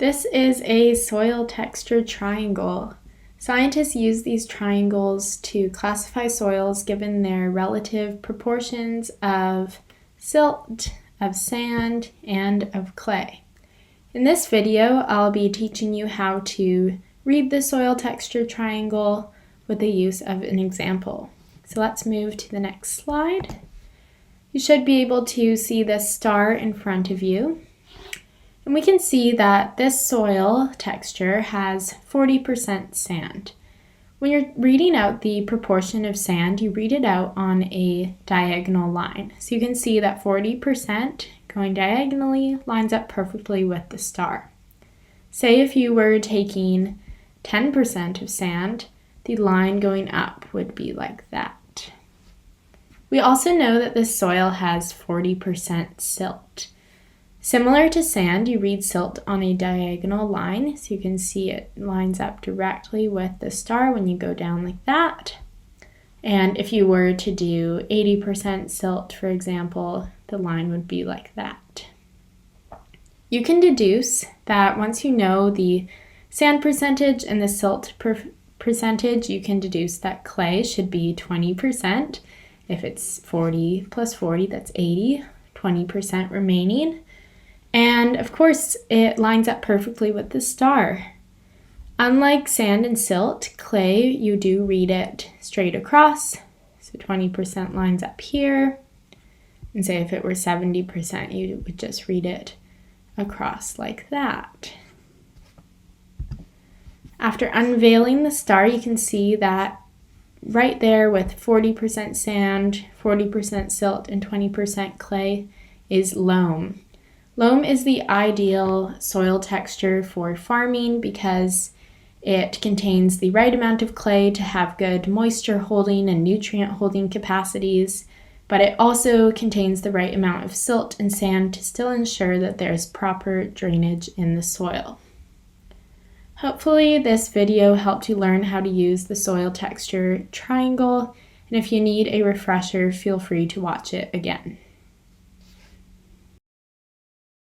This is a soil texture triangle. Scientists use these triangles to classify soils given their relative proportions of silt, of sand, and of clay. In this video, I'll be teaching you how to read the soil texture triangle with the use of an example. So let's move to the next slide. You should be able to see the star in front of you. And we can see that this soil texture has 40% sand. When you're reading out the proportion of sand, you read it out on a diagonal line. So you can see that 40% going diagonally lines up perfectly with the star. Say if you were taking 10% of sand, the line going up would be like that. We also know that this soil has 40% silt. Similar to sand, you read silt on a diagonal line, so you can see it lines up directly with the star when you go down like that. And if you were to do 80% silt, for example, the line would be like that. You can deduce that once you know the sand percentage and the silt percentage, you can deduce that clay should be 20%. If it's 40 plus 40, that's 80, 20% remaining. And of course, it lines up perfectly with the star. Unlike sand and silt, clay, you do read it straight across. So 20% lines up here. And say if it were 70%, you would just read it across like that. After unveiling the star, you can see that right there with 40% sand, 40% silt, and 20% clay is loam. Loam is the ideal soil texture for farming because it contains the right amount of clay to have good moisture holding and nutrient holding capacities, but it also contains the right amount of silt and sand to still ensure that there's proper drainage in the soil. Hopefully this video helped you learn how to use the soil texture triangle, and if you need a refresher, feel free to watch it again.